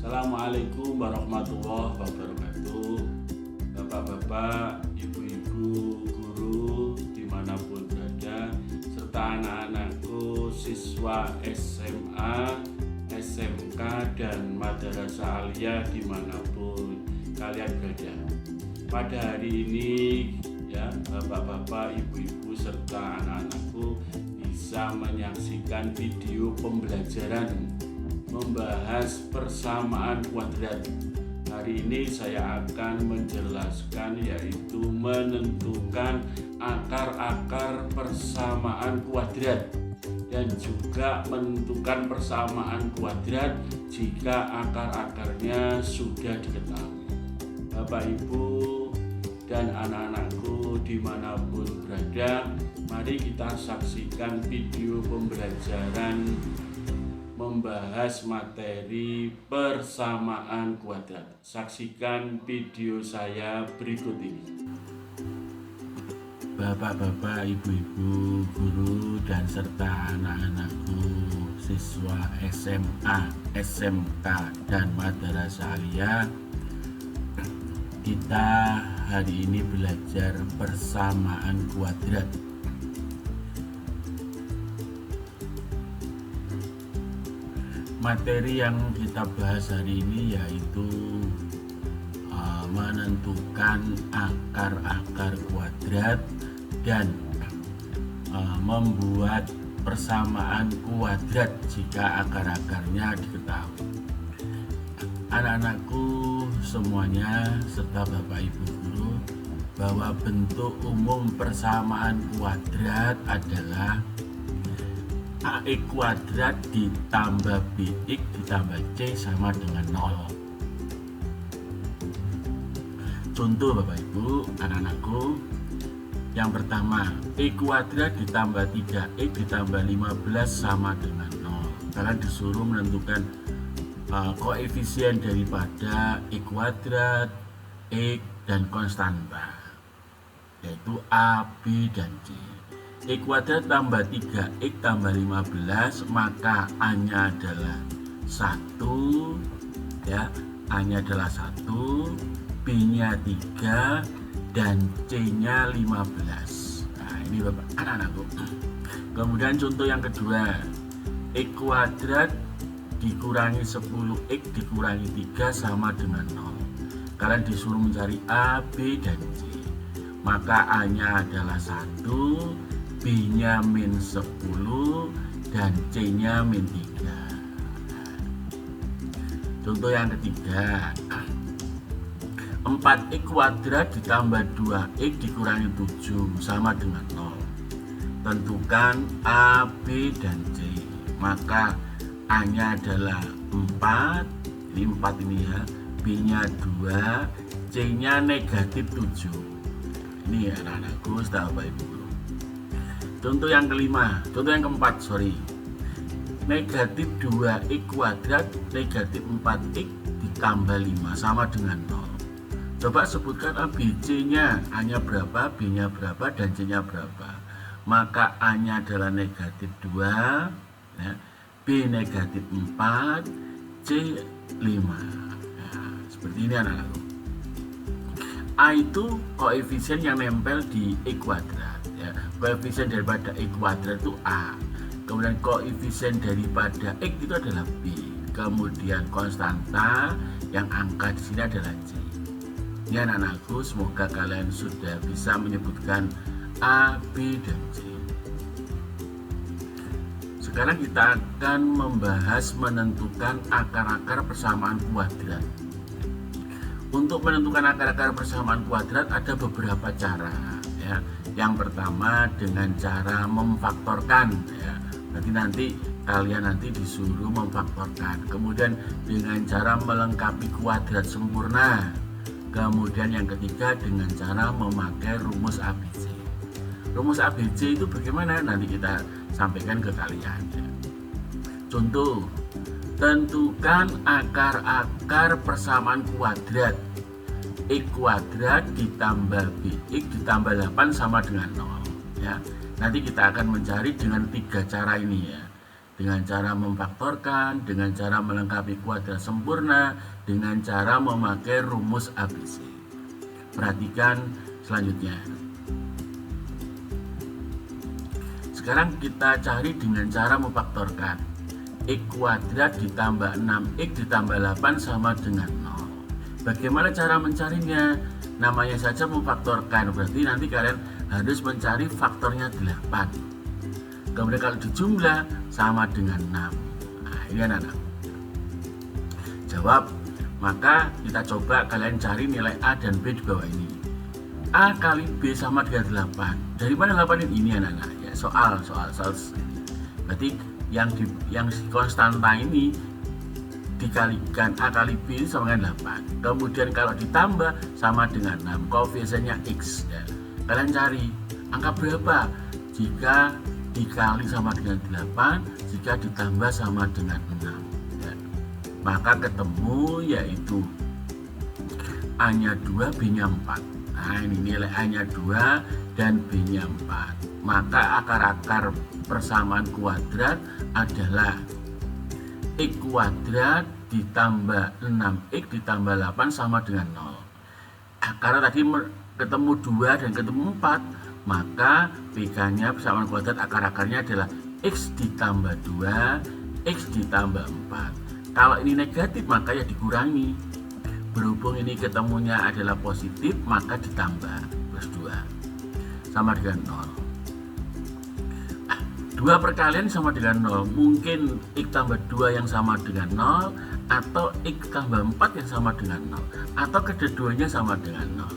Assalamualaikum warahmatullahi wabarakatuh. Bapak-bapak, ibu-ibu, guru dimanapun berada, serta anak-anakku siswa SMA, SMK, dan Madrasah Aliyah dimanapun kalian berada. Pada hari ini ya, bapak-bapak, ibu-ibu, serta anak-anakku bisa menyaksikan video pembelajaran membahas persamaan kuadrat. Hari ini saya akan menjelaskan, yaitu menentukan akar-akar persamaan kuadrat dan juga menentukan persamaan kuadrat jika akar-akarnya sudah diketahui. Bapak, Ibu, dan anak-anakku dimanapun berada, mari kita saksikan video pembelajaran membahas materi persamaan kuadrat. Saksikan video saya berikut ini. Bapak-bapak, ibu-ibu, guru, dan serta anak-anakku siswa SMA, SMK, dan Madrasah Aliyah, kita hari ini belajar persamaan kuadrat. Materi yang kita bahas hari ini yaitu menentukan akar-akar kuadrat dan membuat persamaan kuadrat jika akar-akarnya diketahui. Anak-anakku semuanya serta Bapak Ibu guru, bahwa bentuk umum persamaan kuadrat adalah AX kuadrat ditambah BX ditambah C sama dengan 0. Contoh Bapak Ibu, anak-anakku, yang pertama, X kuadrat ditambah 3X ditambah 15 sama dengan 0. Kalian disuruh menentukan koefisien daripada X kuadrat, X, dan konstanta, yaitu A, B, dan C. X kuadrat tambah 3X tambah 15, maka A-nya adalah 1, ya, A-nya adalah 1, B-nya 3, dan C-nya 15. Nah, ini Bapak anak-anakku. Kemudian contoh yang kedua, X kuadrat dikurangi 10X dikurangi 3 sama dengan 0. Kalian disuruh mencari A, B, dan C. Maka A-nya adalah 1, B-nya min 10, dan C-nya min 3. Contoh yang ketiga, 4X kuadrat ditambah 2X dikurangi 7 sama dengan 0. Tentukan A, B, dan C. Maka A-nya adalah 4, ini 4 ini ya, B-nya 2, C-nya negatif 7. Ini anak-anakku, setelah Bapak Ibu. Contoh yang keempat, negatif 2X kuadrat negatif 4X ditambah 5 sama dengan 0. Coba sebutkan ABC-nya, A-nya berapa, B-nya berapa, dan C-nya berapa. Maka A-nya adalah negatif 2, ya, B negatif 4, C 5. Nah, seperti ini anak-anakku. A itu koefisien yang nempel di X kuadrat. Ya, koefisien daripada X kuadrat itu A. Kemudian koefisien daripada X itu adalah B. Kemudian konstanta yang angka di sini adalah C. Ya anak-anakku, semoga kalian sudah bisa menyebutkan A, B, dan C. Sekarang kita akan membahas menentukan akar-akar persamaan kuadrat. Untuk menentukan akar-akar persamaan kuadrat ada beberapa cara. Ya. Yang pertama dengan cara memfaktorkan, ya. Nanti kalian disuruh memfaktorkan. Kemudian dengan cara melengkapi kuadrat sempurna. Kemudian yang ketiga dengan cara memakai rumus ABC. Rumus ABC itu bagaimana? Nanti kita sampaikan ke kalian. Ya. Contoh, tentukan akar-akar persamaan kuadrat. X kuadrat ditambah BX ditambah 8 sama dengan 0. Ya. Nanti kita akan mencari dengan 3 cara ini ya. dengan cara memfaktorkan, dengan cara melengkapi kuadrat sempurna, dengan cara memakai rumus ABC. Perhatikan selanjutnya. Sekarang kita cari dengan cara memfaktorkan. X kuadrat ditambah 6X ditambah 8 sama dengan 0. Bagaimana cara mencarinya? Namanya saja memfaktorkan, berarti nanti kalian harus mencari faktornya 8. Kemudian kalau dijumlah sama dengan 6. Nah, ini anak-anak. Jawab. Maka kita coba kalian cari nilai A dan B di bawah ini. A kali B sama dengan 8. Dari mana 8 ini anak-anak? Ya, soal. Berarti yang konstanta ini dikalikan A kali B sama dengan 8. Kemudian kalau ditambah sama dengan 6. Koefisiennya X. Ya. Kalian cari angka berapa jika dikali sama dengan 8, jika ditambah sama dengan 6 ya. Maka ketemu yaitu A-nya 2, B-nya 4. Nah ini nilai A-nya 2 dan B-nya 4. Maka akar-akar persamaan kuadrat adalah X kuadrat ditambah 6X ditambah 8 sama dengan 0. Karena tadi ketemu 2 dan ketemu 4, maka PK-nya persamaan kuadrat akar-akarnya adalah X ditambah 2, X ditambah 4. Kalau ini negatif maka ya dikurangi. Berhubung ini ketemunya adalah positif maka ditambah plus 2 sama dengan 0. 2 perkalian sama dengan 0. Mungkin X tambah 2 yang sama dengan 0, atau X tambah 4 yang sama dengan 0, atau kedua-duanya sama dengan 0.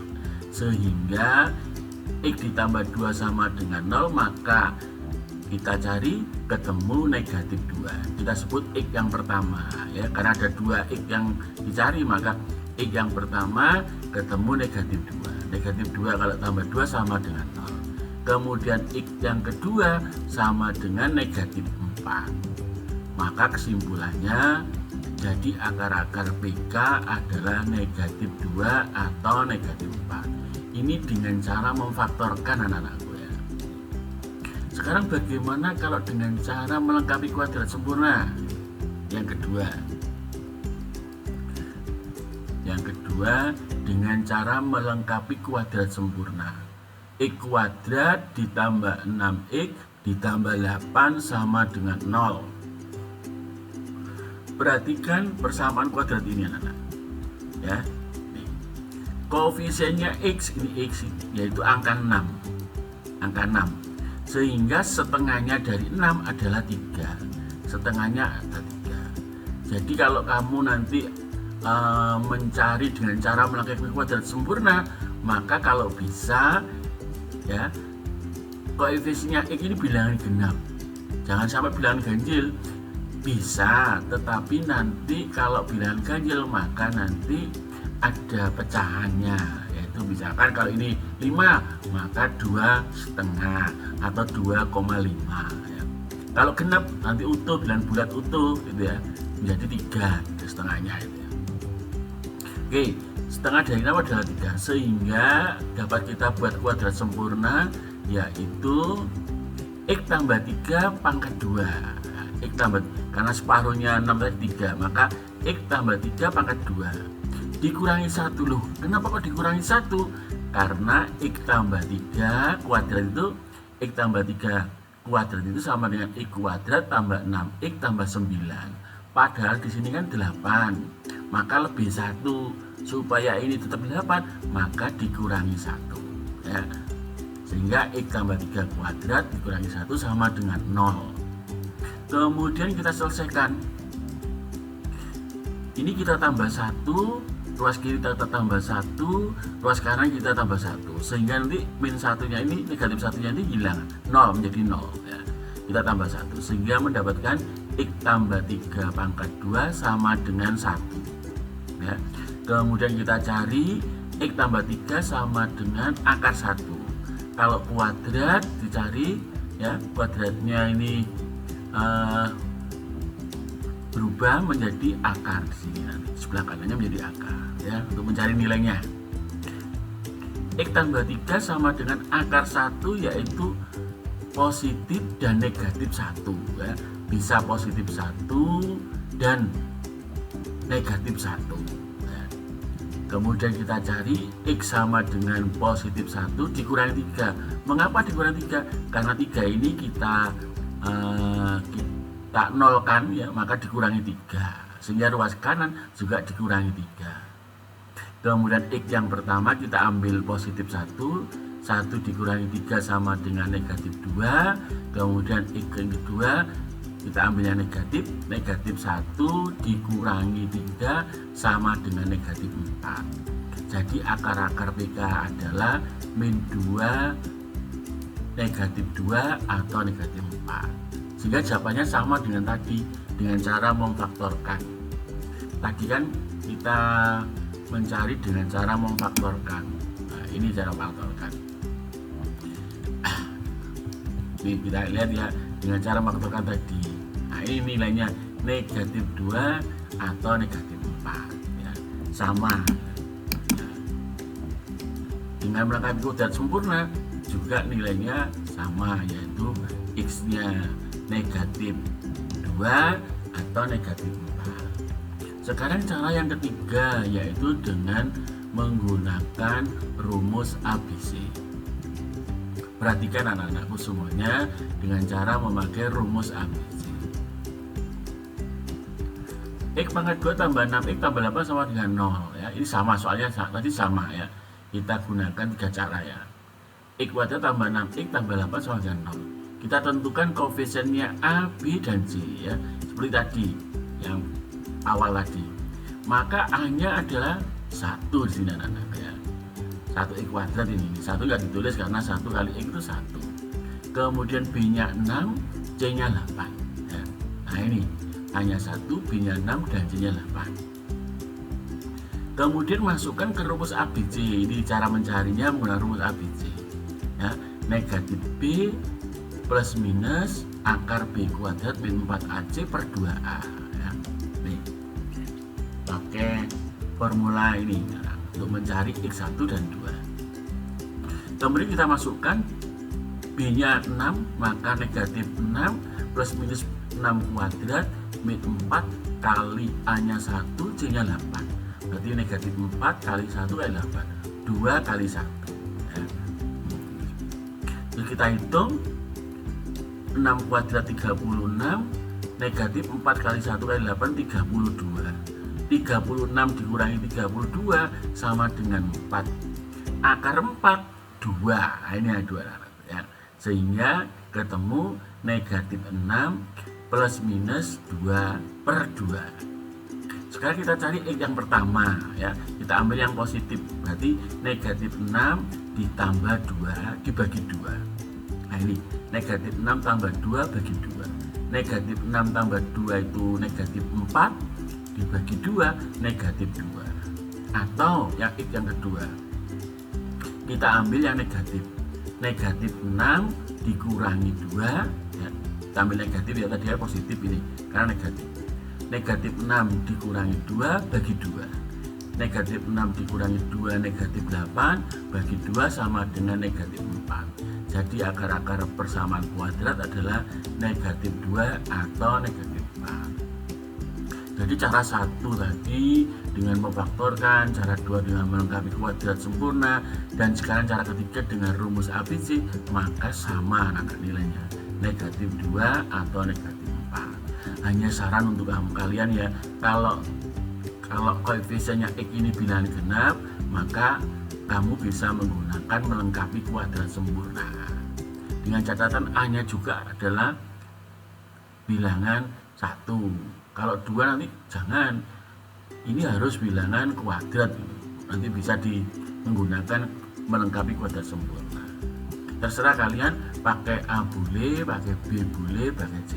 Sehingga X ditambah 2 sama dengan 0, maka kita cari ketemu negatif 2. Kita sebut X yang pertama ya, karena ada 2 X yang dicari, maka X yang pertama ketemu negatif 2. Negatif 2 kalau tambah 2 sama dengan 0. Kemudian X yang kedua sama dengan negatif 4. Maka kesimpulannya jadi akar-akar PK adalah negatif 2 atau negatif 4. Ini dengan cara memfaktorkan anak-anakku ya. Sekarang bagaimana kalau dengan cara melengkapi kuadrat sempurna? Yang kedua dengan cara melengkapi kuadrat sempurna. X kuadrat ditambah 6X ditambah 8 sama dengan 0. Perhatikan persamaan kuadrat ini anak-anak ya. Koefisiennya X ini yaitu angka 6. Sehingga setengahnya dari 6 adalah 3. Setengahnya ada 3. Jadi kalau kamu nanti mencari dengan cara melengkapi kuadrat sempurna, maka kalau bisa ya koefisiennya X ini bilangan genap. Jangan sampai bilangan ganjil. Bisa, tetapi nanti kalau bilangan ganjil maka nanti ada pecahannya, yaitu misalkan kalau ini 5 maka 2,5 atau 2,5 ya. Kalau genap nanti utuh, bilangan bulat utuh gitu ya, menjadi 3 setengahnya itu ya. Oke, setengah dari 6 adalah 3, sehingga dapat kita buat kuadrat sempurna yaitu X tambah 3 pangkat 2. X tambah, karena separuhnya 6 tadi 3, maka X tambah 3 pangkat 2 dikurangi 1. Loh, kenapa kok dikurangi 1? Karena X tambah 3 kuadrat itu, X tambah 3 kuadrat itu sama dengan X kuadrat tambah 6X tambah 9. Padahal di sini kan 8, maka lebih 1. Supaya ini tetap 8, maka dikurangi 1 ya. Sehingga X tambah 3 kuadrat dikurangi 1 sama dengan 0. Kemudian kita selesaikan. Ini kita tambah 1, ruas kiri kita tambah 1, ruas kanan kita tambah 1, sehingga nanti min 1-nya ini, negatif 1-nya ini hilang, 0 menjadi 0 ya. Kita tambah 1 sehingga mendapatkan X tambah 3 pangkat 2 sama dengan 1 ya. Kemudian kita cari X tambah 3 sama dengan akar 1. Kalau kuadrat dicari ya, kuadratnya ini berubah menjadi akar di sini, nanti sebelah kanannya menjadi akar ya, untuk mencari nilainya. X tambah 3 sama dengan akar 1 yaitu positif dan negatif 1 ya. bisa positif 1 dan negatif 1. Nah, kemudian kita cari X sama dengan positif 1 dikurangi 3. Mengapa dikurangi 3? Karena 3 ini kita nolkan ya, maka dikurangi 3. Sehingga ruas kanan juga dikurangi 3. Kemudian X yang pertama kita ambil positif 1 dikurangi 3 sama dengan negatif 2. Kemudian X yang kedua kita ambil yang negatif 1 dikurangi 3 sama dengan negatif 4. Jadi akar-akar PK adalah min 2, negatif 2 atau negatif 4. Sehingga jawabannya sama dengan tadi, dengan cara memfaktorkan. Tadi kan kita mencari dengan cara memfaktorkan. Nah, ini cara memfaktorkan. Ini kita lihat ya, dengan cara memfaktorkan tadi. Nah, ini nilainya negatif 2 atau negatif 4 ya. Sama ya. Dengan melengkapi kuadrat sempurna juga nilainya sama, yaitu X nya negatif 2 atau negatif 4. Sekarang cara yang ketiga, yaitu dengan menggunakan rumus ABC. Perhatikan anak-anakku semuanya dengan cara memakai rumus ABC. X pangkat 2 tambah 6X tambah 8 sama dengan 0 ya. Ini sama, soalnya tadi sama ya. Kita gunakan 3 cara ya. X kuadrat tambah 6X tambah 8 sama dengan 0. Kita tentukan koefisiennya A, B, dan C ya. Seperti tadi yang awal tadi. Maka A-nya adalah 1 di sini anak-anak ya. 1X kuadrat ini. 1 nggak ditulis karena 1 kali X itu 1. Kemudian B-nya 6, C-nya 8 ya. Nah ini hanya 1, B-nya 6 dan C-nya 8. Kemudian masukkan ke rumus ABC. Ini cara mencarinya menggunakan rumus ABC ya. Negatif B plus minus akar B kuadrat min 4AC per 2A ya. Nih, pakai formula ini ya, untuk mencari X1 dan 2. Kemudian kita masukkan B-nya 6, maka negatif 6 plus minus 6 kuadrat min 4 kali A-nya 1, C-nya 8. Berarti negatif 4 kali 1 kali 8, 2 kali 1 ya. Terus kita hitung 6 kuadrat 36, negatif 4 kali 1 kali 8, 32. 36 dikurangi 32 sama dengan 4. Akar 4, 2. Nah, ini ada 2 ya. Sehingga ketemu negatif 6 plus minus 2 per 2. Sekarang kita cari X yang pertama ya. Kita ambil yang positif. Berarti negatif 6 ditambah 2 dibagi 2. Nah ini negatif 6 tambah 2 bagi 2. Negatif 6 tambah 2 itu negatif 4 dibagi 2 negatif 2. Atau yang X yang kedua, kita ambil yang negatif. Negatif 6 dikurangi 2 ya. Kita ambil negatif ya, tadi positif ini karena negatif. Negatif 6 dikurangi 2 bagi 2. Negatif 6 dikurangi 2 negatif 8 bagi 2 sama dengan negatif 4. Jadi akar-akar persamaan kuadrat adalah negatif 2 atau negatif 4. Jadi cara 1 tadi dengan memfaktorkan, cara 2 dengan melengkapi kuadrat sempurna, dan sekarang cara ketiga dengan rumus ABC, maka sama anak nilainya, negatif 2 atau negatif 4. Hanya saran untuk kamu kalian ya, kalau koefisiennya X ini bilangan genap, maka kamu bisa menggunakan melengkapi kuadrat sempurna. Dengan catatan A-nya juga adalah bilangan 1. Kalau 2 nanti jangan. Ini harus bilangan kuadrat. Nanti bisa menggunakan melengkapi kuadrat sempurna. Terserah kalian, pakai A boleh, pakai B boleh, pakai C.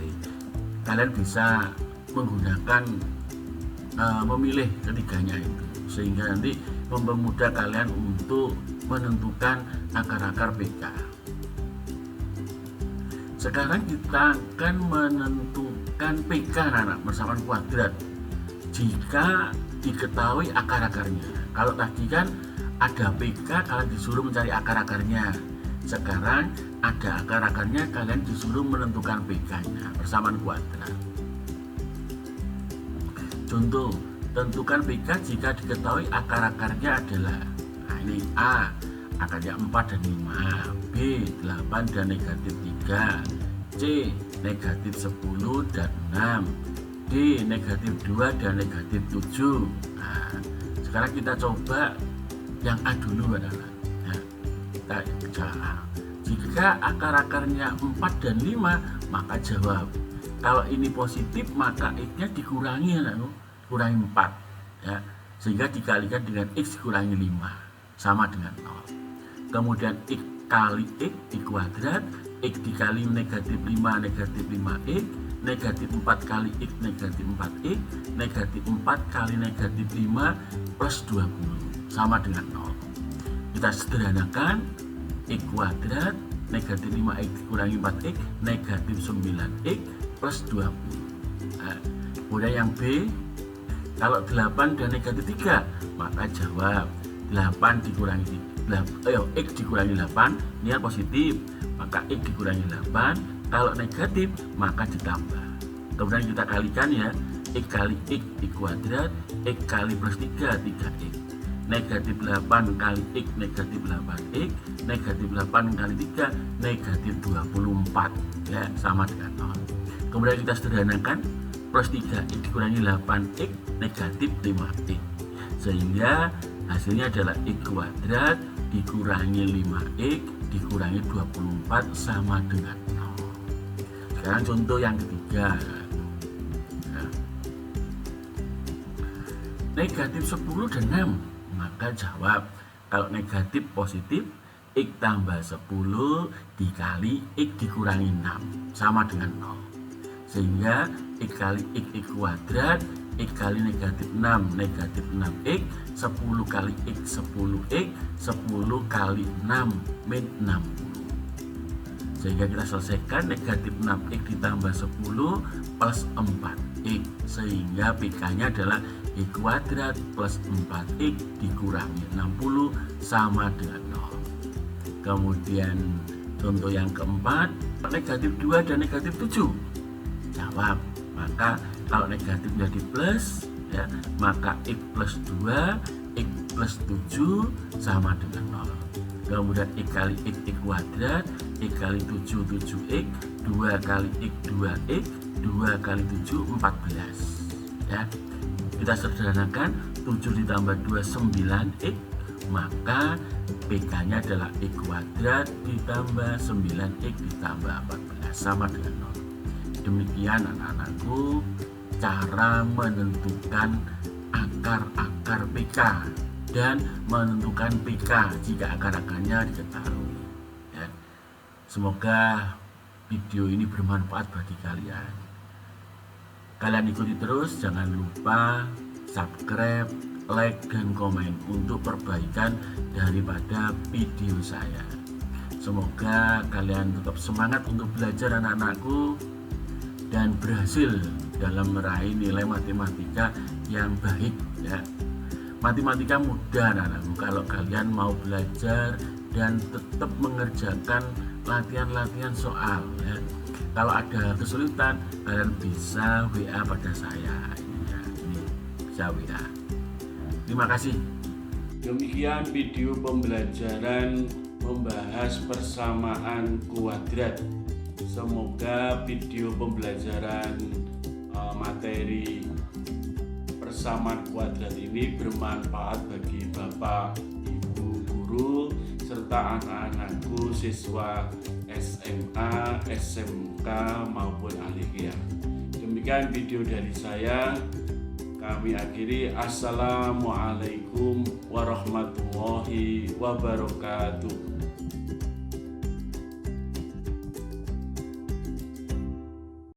Kalian bisa menggunakan memilih ketiganya itu, sehingga nanti mempermudah kalian untuk menentukan akar-akar PK. Sekarang kita akan menentukan PK anak persamaan kuadrat jika diketahui akar-akarnya. Kalau tadi kan ada PK, kalian disuruh mencari akar-akarnya. Sekarang ada akar-akarnya, kalian disuruh menentukan PK-nya, persamaan kuadrat. Contoh, tentukan PK jika diketahui akar-akarnya adalah, nah ini A, akarnya 4 dan 5, B, 8 dan negatif 3, C, negatif 10 dan 6, D, negatif 2 dan negatif 7. Nah, sekarang kita coba yang A dulu adalah, ya, kita jawab. Jika akar-akarnya 4 dan 5, maka jawab. Kalau ini positif, maka X-nya dikurangi, kurangi 4, ya, sehingga dikalikan dengan X kurangi 5, sama dengan 0. Kemudian X kali X, X kuadrat, X dikali negatif 5, negatif 5X, negatif 4 kali X, negatif 4X, negatif 4 kali negatif 5 plus 20, sama dengan 0. Kita sederhanakan, X kuadrat, negatif 5X kurangi 4X, negatif 9X plus 20. Nah, kemudian yang B, kalau 8 dan negatif 3, maka jawab 8 dikurangi X dikurangi 8, ini yang positif, maka X dikurangi 8, kalau negatif maka ditambah. Kemudian kita kalikan, ya, X kali X, X kuadrat, X kali plus 3, 3X, negatif 8 kali X, negatif 8X, negatif 8 kali 3, negatif 24, ya, sama dengan 0. Kemudian kita sederhanakan, plus 3X dikurangi 8X, negatif 5X, sehingga hasilnya adalah X kuadrat dikurangi 5X dikurangi 24 sama dengan 0. Sekarang contoh yang ketiga, nah, negatif 10 dan 6, maka jawab. Kalau negatif positif, X tambah 10 dikali X dikurangi 6, sama dengan 0, sehingga X kali X, X kuadrat, X kali negatif 6, negatif 6X, 10 kali X, 10X, 10 kali 6, min 60. Sehingga kita selesaikan, negatif 6X ditambah 10 plus 4X, sehingga PK-nya adalah X kuadrat plus 4X dikurangi 60 sama dengan 0. Kemudian contoh yang keempat, negatif 2 dan negatif 7, jawab. Maka kalau negatif jadi plus, ya, maka X plus 2, X plus 7 sama dengan 0. Kemudian X kali X, X kuadrat, X kali 7, 7X, 2 kali X, 2X, 2 kali 7, 14, ya. Kita sederhanakan, 7 ditambah 2, 9X, maka PK-nya adalah X kuadrat ditambah 9X ditambah 14 sama dengan 0. Demikian anak-anakku cara menentukan akar-akar PK dan menentukan PK jika akar-akarnya diketahui, ya. Semoga video ini bermanfaat bagi kalian. Kalian ikuti terus, jangan lupa subscribe, like, dan komen untuk perbaikan daripada video saya. Semoga kalian tetap semangat untuk belajar, anak-anakku, dan berhasil dalam meraih nilai matematika yang baik, ya. Matematika mudah, anak-anakku, kalau kalian mau belajar dan tetap mengerjakan latihan-latihan soal, ya. Kalau ada kesulitan, kalian bisa WA pada saya, ya, ini bisa WA. Terima kasih. Demikian video pembelajaran membahas persamaan kuadrat. Semoga video pembelajaran materi persamaan kuadrat ini bermanfaat bagi Bapak, Ibu guru, serta anak-anakku siswa SMA, SMK maupun aliyah. Demikian video dari saya. Kami akhiri. Assalamualaikum warahmatullahi wabarakatuh.